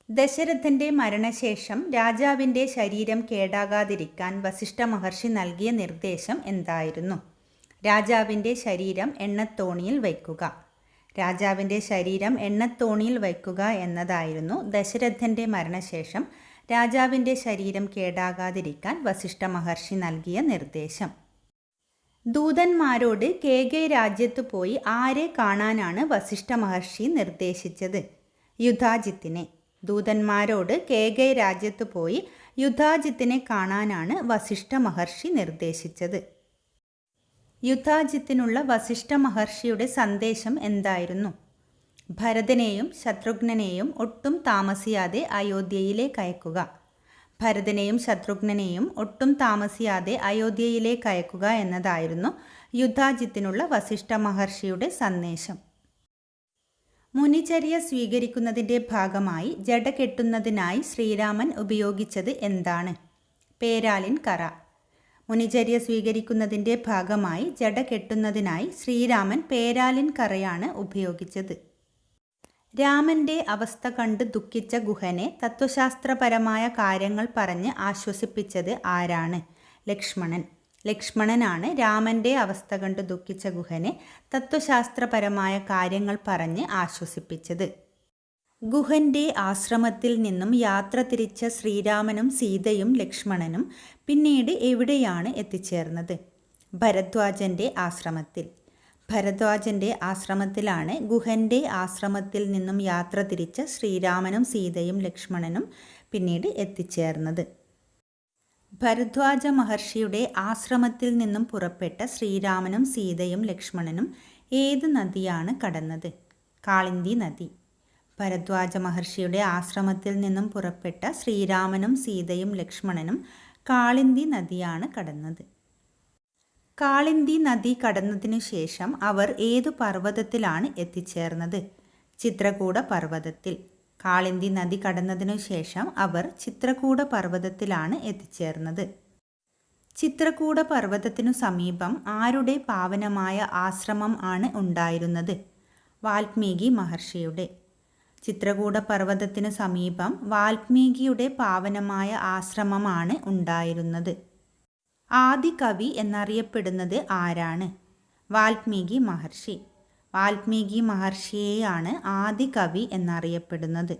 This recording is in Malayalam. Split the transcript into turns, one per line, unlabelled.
ദശരഥന്റെ മരണശേഷം രാജാവിൻ്റെ ശരീരം കേടാകാതിരിക്കാൻ വസിഷ്ഠ മഹർഷി നൽകിയ നിർദ്ദേശം എന്തായിരുന്നു? രാജാവിൻ്റെ ശരീരം എണ്ണത്തോണിയിൽ വയ്ക്കുക. രാജാവിൻ്റെ ശരീരം എണ്ണത്തോണിയിൽ വയ്ക്കുക എന്നതായിരുന്നു ദശരഥന്റെ മരണശേഷം രാജാവിൻ്റെ ശരീരം കേടാകാതിരിക്കാൻ വസിഷ്ഠ മഹർഷി നൽകിയ നിർദ്ദേശം. ദൂതന്മാരോട് കേകൈ രാജ്യത്തു പോയി ആരെ കാണാനാണ് വസിഷ്ഠ മഹർഷി നിർദ്ദേശിച്ചത്? യുധാജിത്തിനെ. ദൂതന്മാരോട് കേകൈ രാജ്യത്തു പോയി യുധാജിത്തിനെ കാണാനാണ് വസിഷ്ഠ മഹർഷി നിർദ്ദേശിച്ചത്. യുധാജിത്തിനുള്ള വസിഷ്ഠ മഹർഷിയുടെ സന്ദേശം എന്തായിരുന്നു? ഭരതനെയും ശത്രുഘ്നെയും ഒട്ടും താമസിയാതെ അയോധ്യയിലേക്ക് അയക്കുക. ഭരതനെയും ശത്രുഘ്നെയും ഒട്ടും താമസിയാതെ അയോധ്യയിലേക്ക് അയക്കുക എന്നതായിരുന്നു യുധാജിത്തിനുള്ള വസിഷ്ഠ മഹർഷിയുടെ സന്ദേശം. മുനിചര്യ സ്വീകരിക്കുന്നതിൻ്റെ ഭാഗമായി ജട കെട്ടുന്നതിനായി ശ്രീരാമൻ ഉപയോഗിച്ചത് എന്താണ്? പേരാലിൻ കറ. മുനിചര്യ സ്വീകരിക്കുന്നതിൻ്റെ ഭാഗമായി ജട കെട്ടുന്നതിനായി ശ്രീരാമൻ പേരാലിൻ കറയാണ് ഉപയോഗിച്ചത്. രാമൻ്റെ അവസ്ഥ കണ്ട് ദുഃഖിച്ച ഗുഹനെ തത്വശാസ്ത്രപരമായ കാര്യങ്ങൾ പറഞ്ഞ് ആശ്വസിപ്പിച്ചത് ആരാണ്? ലക്ഷ്മണൻ. ലക്ഷ്മണനാണ് രാമൻ്റെ അവസ്ഥ കണ്ട് ദുഃഖിച്ച ഗുഹനെ തത്വശാസ്ത്രപരമായ കാര്യങ്ങൾ പറഞ്ഞ് ആശ്വസിപ്പിച്ചത്. ഗുഹൻ്റെ ആശ്രമത്തിൽ നിന്നും യാത്ര തിരിച്ച ശ്രീരാമനും സീതയും ലക്ഷ്മണനും പിന്നീട് എവിടെയാണ് എത്തിച്ചേർന്നത്? ഭരദ്വാജൻ്റെ ആശ്രമത്തിൽ. ഭരദ്വാജൻ്റെ ആശ്രമത്തിലാണ് ഗുഹൻ്റെ ആശ്രമത്തിൽ നിന്നും യാത്ര തിരിച്ച ശ്രീരാമനും സീതയും ലക്ഷ്മണനും പിന്നീട് എത്തിച്ചേർന്നത്. ഭരദ്വാജ മഹർഷിയുടെ ആശ്രമത്തിൽ നിന്നും പുറപ്പെട്ട ശ്രീരാമനും സീതയും ലക്ഷ്മണനും ഏത് നദിയാണ് കടന്നത്? കാളിന്തി നദി. ഭരദ്വാജ മഹർഷിയുടെ ആശ്രമത്തിൽ നിന്നും പുറപ്പെട്ട ശ്രീരാമനും സീതയും ലക്ഷ്മണനും കാളിന്തി നദിയാണ് കടന്നത്. കാളിന്തി നദി കടന്നതിനു ശേഷം അവർ ഏതു പർവ്വതത്തിലാണ് എത്തിച്ചേർന്നത്? ചിത്രകൂട പർവ്വതത്തിൽ. കാളിന്തി നദി കടന്നതിനു ശേഷം അവർ ചിത്രകൂട പർവ്വതത്തിലാണ് എത്തിച്ചേർന്നത്. ചിത്രകൂട പർവ്വതത്തിനു സമീപം ആരുടെ പാവനമായ ആശ്രമം ആണ് ഉണ്ടായിരുന്നത്? വാൽമീകി മഹർഷിയുടെ. ചിത്രകൂട പർവ്വതത്തിനു സമീപം വാൽമീകിയുടെ പാവനമായ ആശ്രമമാണ് ഉണ്ടായിരുന്നത്. ആദികവി എന്നറിയപ്പെടുന്നത് ആരാണ്? വാൽമീകി മഹർഷി. വാൽമീകി മഹർഷിയെയാണ് ആദികവി എന്നറിയപ്പെടുന്നത്.